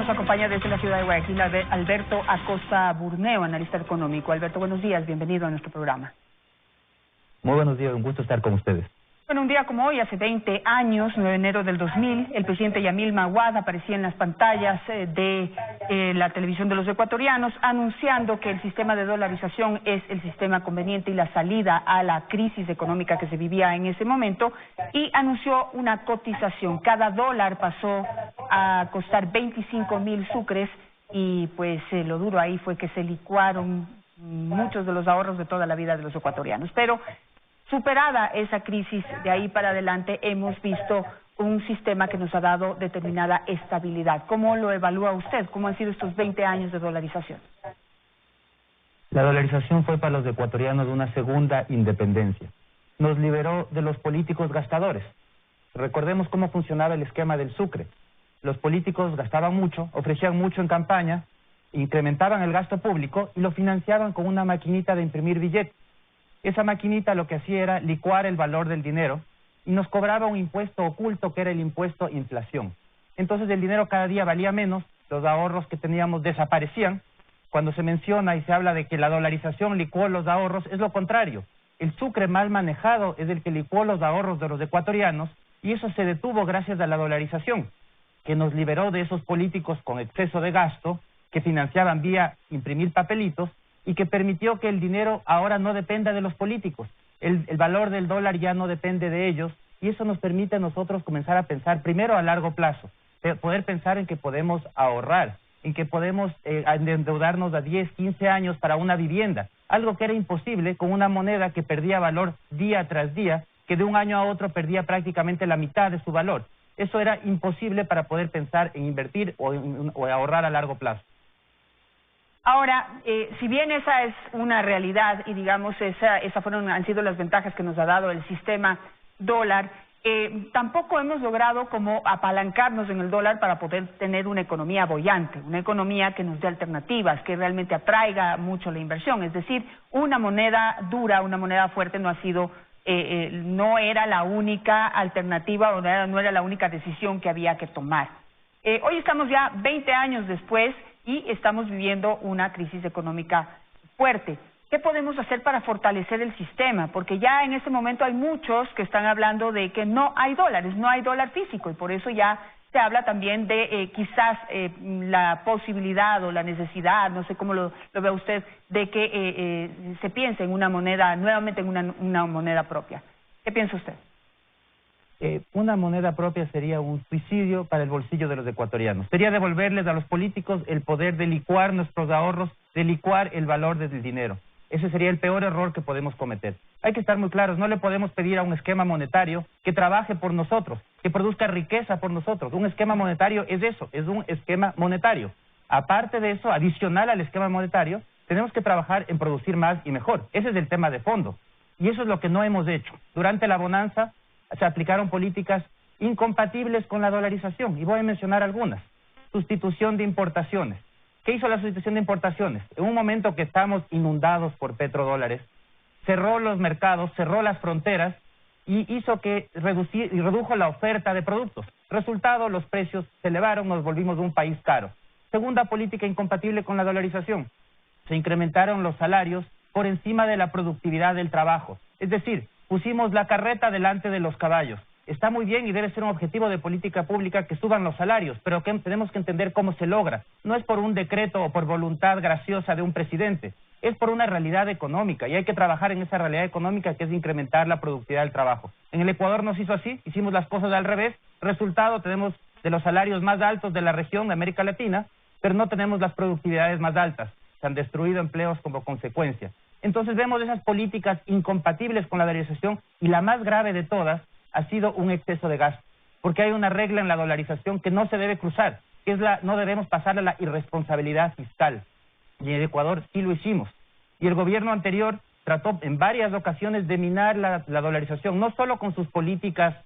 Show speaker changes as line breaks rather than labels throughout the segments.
nos acompaña desde la ciudad de Guayaquil Alberto Acosta Burneo, analista económico. Alberto, buenos días, bienvenido a nuestro programa.
Muy buenos días, un gusto estar con ustedes.
Bueno, un día como hoy, hace 20 años, 9 de enero del 2000, el presidente Yamil Maguad aparecía en las pantallas de la televisión de los ecuatorianos anunciando que el sistema de dolarización es el sistema conveniente y la salida a la crisis económica que se vivía en ese momento, y anunció una cotización. Cada dólar pasó a costar 25.000 sucres y pues lo duro ahí fue que se licuaron muchos de los ahorros de toda la vida de los ecuatorianos. Pero superada esa crisis, de ahí para adelante hemos visto un sistema que nos ha dado determinada estabilidad. ¿Cómo lo evalúa usted? ¿Cómo han sido estos 20 años de dolarización?
La dolarización fue para los ecuatorianos una segunda independencia. Nos liberó de los políticos gastadores. Recordemos cómo funcionaba el esquema del sucre. Los políticos gastaban mucho, ofrecían mucho en campaña, incrementaban el gasto público y lo financiaban con una maquinita de imprimir billetes. Esa maquinita lo que hacía era licuar el valor del dinero y nos cobraba un impuesto oculto que era el impuesto inflación. Entonces el dinero cada día valía menos, los ahorros que teníamos desaparecían. Cuando se menciona y se habla de que la dolarización licuó los ahorros, es lo contrario. El sucre mal manejado es el que licuó los ahorros de los ecuatorianos y eso se detuvo gracias a la dolarización, que nos liberó de esos políticos con exceso de gasto que financiaban vía imprimir papelitos, y que permitió que el dinero ahora no dependa de los políticos. El valor del dólar ya no depende de ellos, y eso nos permite a nosotros comenzar a pensar primero a largo plazo, poder pensar en que podemos ahorrar, en que podemos endeudarnos a 10, 15 años para una vivienda, algo que era imposible con una moneda que perdía valor día tras día, que de un año a otro perdía prácticamente la mitad de su valor. Eso era imposible para poder pensar en invertir o ahorrar a largo plazo.
Ahora, si bien esa es una realidad y digamos han sido las ventajas que nos ha dado el sistema dólar, tampoco hemos logrado como apalancarnos en el dólar para poder tener una economía boyante, una economía que nos dé alternativas, que realmente atraiga mucho la inversión. Es decir, una moneda dura, una moneda fuerte no era la única alternativa o no era la única decisión que había que tomar. Hoy estamos ya 20 años después y estamos viviendo una crisis económica fuerte. ¿Qué podemos hacer para fortalecer el sistema? Porque ya en este momento hay muchos que están hablando de que no hay dólares, no hay dólar físico, y por eso ya se habla también de quizás la posibilidad o la necesidad, no sé cómo lo ve usted, de que se piense en una moneda, nuevamente en una moneda propia. ¿Qué piensa usted?
Una moneda propia sería un suicidio para el bolsillo de los ecuatorianos. Sería devolverles a los políticos el poder de licuar nuestros ahorros, de licuar el valor del dinero. Ese sería el peor error que podemos cometer. Hay que estar muy claros, no le podemos pedir a un esquema monetario que trabaje por nosotros, que produzca riqueza por nosotros. Un esquema monetario es eso, es un esquema monetario. Aparte de eso, adicional al esquema monetario, tenemos que trabajar en producir más y mejor. Ese es el tema de fondo. Y eso es lo que no hemos hecho. Durante la bonanza se aplicaron políticas incompatibles con la dolarización, y voy a mencionar algunas. Sustitución de importaciones. ¿Qué hizo la sustitución de importaciones? En un momento que estamos inundados por petrodólares, cerró los mercados, cerró las fronteras y hizo que redujo la oferta de productos. Resultado, los precios se elevaron, nos volvimos un país caro. Segunda política incompatible con la dolarización. Se incrementaron los salarios por encima de la productividad del trabajo. Es decir, pusimos la carreta delante de los caballos. Está muy bien y debe ser un objetivo de política pública que suban los salarios, pero tenemos que entender cómo se logra. No es por un decreto o por voluntad graciosa de un presidente, es por una realidad económica, y hay que trabajar en esa realidad económica, que es incrementar la productividad del trabajo. En el Ecuador nos hizo así, hicimos las cosas al revés. Resultado, tenemos de los salarios más altos de la región de América Latina, pero no tenemos las productividades más altas. Se han destruido empleos como consecuencia. Entonces vemos esas políticas incompatibles con la dolarización, y la más grave de todas ha sido un exceso de gasto, porque hay una regla en la dolarización que no se debe cruzar, que es no debemos pasar a la irresponsabilidad fiscal, y en Ecuador sí lo hicimos, y el gobierno anterior trató en varias ocasiones de minar la dolarización, no solo con sus políticas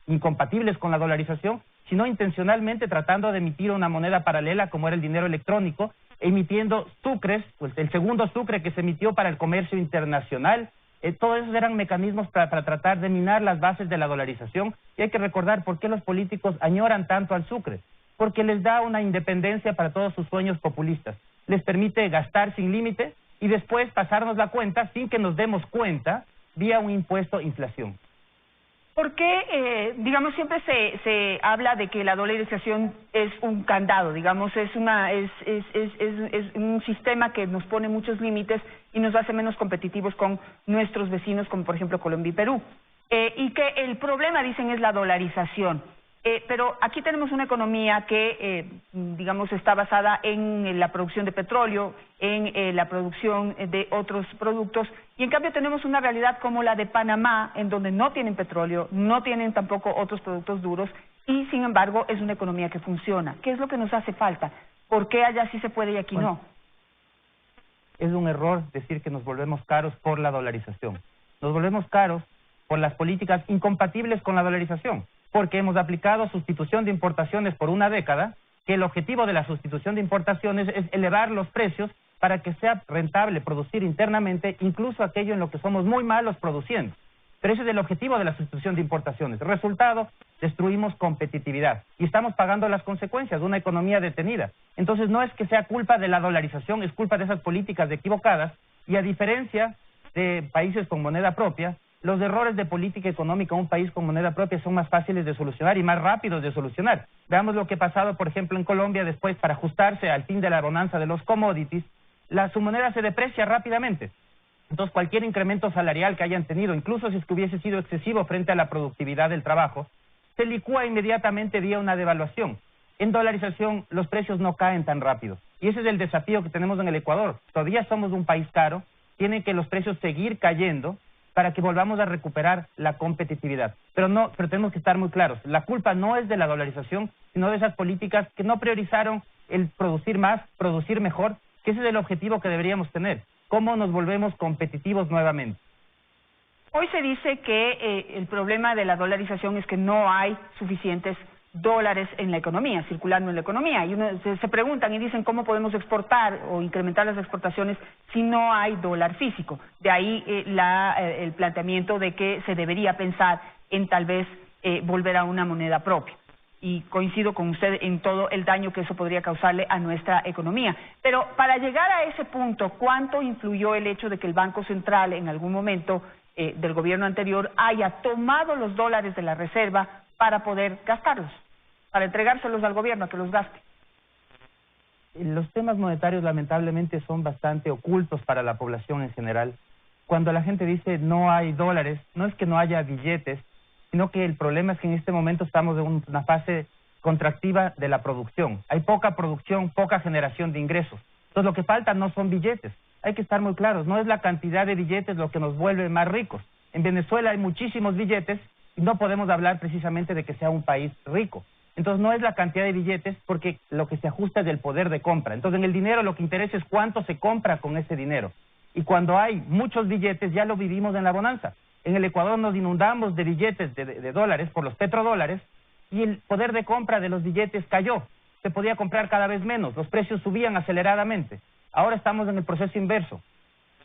incompatibles con la dolarización, sino intencionalmente tratando de emitir una moneda paralela como era el dinero electrónico, emitiendo sucres, pues el segundo sucre que se emitió para el comercio internacional. Todos esos eran mecanismos para tratar de minar las bases de la dolarización, y hay que recordar por qué los políticos añoran tanto al sucre. porque les da una independencia para todos sus sueños populistas. Les permite gastar sin límite y después pasarnos la cuenta sin que nos demos cuenta vía un impuesto inflación.
¿Por qué, digamos, siempre se habla de que la dolarización es un candado, digamos, es un sistema que nos pone muchos límites y nos hace menos competitivos con nuestros vecinos, como por ejemplo Colombia y Perú? Y que el problema, dicen, es la dolarización. Pero aquí tenemos una economía que, digamos, está basada en la producción de petróleo, en la producción de otros productos, y en cambio tenemos una realidad como la de Panamá, en donde no tienen petróleo, no tienen tampoco otros productos duros, y sin embargo es una economía que funciona. ¿Qué es lo que nos hace falta? ¿Por qué allá sí se puede y aquí no?
Es un error decir que nos volvemos caros por la dolarización. Nos volvemos caros por las políticas incompatibles con la dolarización, porque hemos aplicado sustitución de importaciones por una década, que el objetivo de la sustitución de importaciones es elevar los precios para que sea rentable producir internamente, incluso aquello en lo que somos muy malos produciendo. Pero ese es el objetivo de la sustitución de importaciones. Resultado, destruimos competitividad y estamos pagando las consecuencias de una economía detenida. Entonces no es que sea culpa de la dolarización, es culpa de esas políticas equivocadas, y a diferencia de países con moneda propia, los errores de política económica en un país con moneda propia son más fáciles de solucionar y más rápidos de solucionar. Veamos lo que ha pasado, por ejemplo, en Colombia después, para ajustarse al fin de la bonanza de los commodities, su moneda se deprecia rápidamente. Entonces, cualquier incremento salarial que hayan tenido, incluso si es que hubiese sido excesivo frente a la productividad del trabajo, se licúa inmediatamente vía una devaluación. En dolarización, los precios no caen tan rápido. Y ese es el desafío que tenemos en el Ecuador. Todavía somos un país caro, tienen que los precios seguir cayendo para que volvamos a recuperar la competitividad. Pero tenemos que estar muy claros. La culpa no es de la dolarización, sino de esas políticas que no priorizaron el producir más, producir mejor, que ese es el objetivo que deberíamos tener. ¿Cómo nos volvemos competitivos nuevamente?
Hoy se dice que el problema de la dolarización es que no hay suficientes dólares en la economía, circulando en la economía. Y se preguntan y dicen cómo podemos exportar o incrementar las exportaciones si no hay dólar físico. De ahí el planteamiento de que se debería pensar en tal vez volver a una moneda propia. Y coincido con usted en todo el daño que eso podría causarle a nuestra economía. Pero para llegar a ese punto, ¿cuánto influyó el hecho de que el Banco Central en algún momento del gobierno anterior haya tomado los dólares de la reserva para poder gastarlos, para entregárselos al gobierno a que los gaste?
Los temas monetarios lamentablemente son bastante ocultos para la población en general. Cuando la gente dice no hay dólares, no es que no haya billetes, sino que el problema es que en este momento estamos en una fase contractiva de la producción. Hay poca producción, poca generación de ingresos. Entonces lo que falta no son billetes. Hay que estar muy claros, no es la cantidad de billetes lo que nos vuelve más ricos. En Venezuela hay muchísimos billetes y no podemos hablar precisamente de que sea un país rico. Entonces no es la cantidad de billetes, porque lo que se ajusta es el poder de compra. Entonces en el dinero lo que interesa es cuánto se compra con ese dinero. Y cuando hay muchos billetes, ya lo vivimos en la bonanza. En el Ecuador nos inundamos de billetes de dólares por los petrodólares y el poder de compra de los billetes cayó. Se podía comprar cada vez menos, los precios subían aceleradamente. Ahora estamos en el proceso inverso.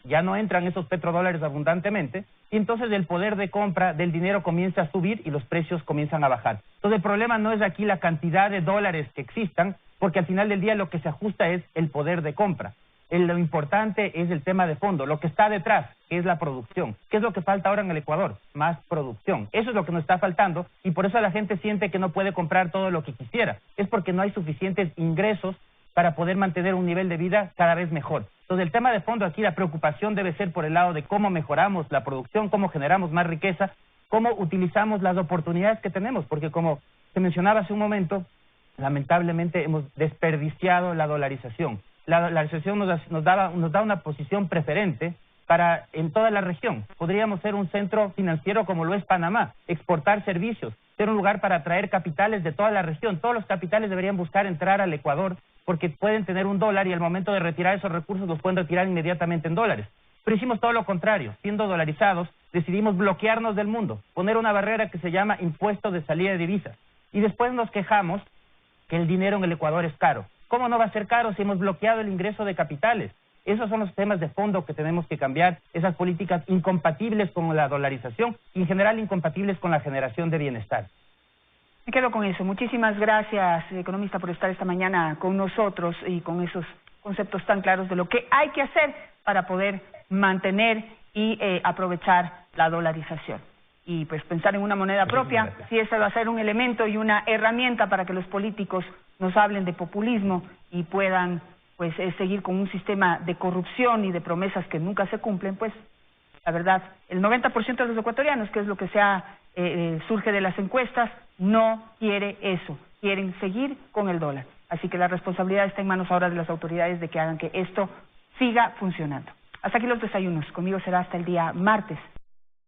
Ya no entran esos petrodólares abundantemente y entonces el poder de compra del dinero comienza a subir y los precios comienzan a bajar. Entonces el problema no es aquí la cantidad de dólares que existan, porque al final del día lo que se ajusta es el poder de compra. Lo importante es el tema de fondo, lo que está detrás, que es la producción. ¿Qué es lo que falta ahora en el Ecuador? Más producción. Eso es lo que nos está faltando y por eso la gente siente que no puede comprar todo lo que quisiera. Es porque no hay suficientes ingresos para poder mantener un nivel de vida cada vez mejor. Entonces el tema de fondo aquí, la preocupación debe ser por el lado de cómo mejoramos la producción, cómo generamos más riqueza, cómo utilizamos las oportunidades que tenemos, porque como se mencionaba hace un momento, lamentablemente hemos desperdiciado la dolarización. La dolarización nos da una posición preferente en toda la región. Podríamos ser un centro financiero como lo es Panamá, exportar servicios, ser un lugar para atraer capitales de toda la región. Todos los capitales deberían buscar entrar al Ecuador porque pueden tener un dólar y al momento de retirar esos recursos los pueden retirar inmediatamente en dólares. Pero hicimos todo lo contrario. Siendo dolarizados, decidimos bloquearnos del mundo, poner una barrera que se llama impuesto de salida de divisas. Y después nos quejamos que el dinero en el Ecuador es caro. ¿Cómo no va a ser caro si hemos bloqueado el ingreso de capitales? Esos son los temas de fondo que tenemos que cambiar, esas políticas incompatibles con la dolarización y en general incompatibles con la generación de bienestar.
Me quedo con eso. Muchísimas gracias, economista, por estar esta mañana con nosotros y con esos conceptos tan claros de lo que hay que hacer para poder mantener y aprovechar la dolarización. Y pues pensar en una moneda propia, si esa va a ser un elemento y una herramienta para que los políticos nos hablen de populismo y puedan pues seguir con un sistema de corrupción y de promesas que nunca se cumplen, pues la verdad, el 90% de los ecuatorianos, que es lo que surge de las encuestas, no quiere eso, quieren seguir con el dólar. Así que la responsabilidad está en manos ahora de las autoridades de que hagan que esto siga funcionando. Hasta aquí los desayunos, conmigo será hasta el día martes.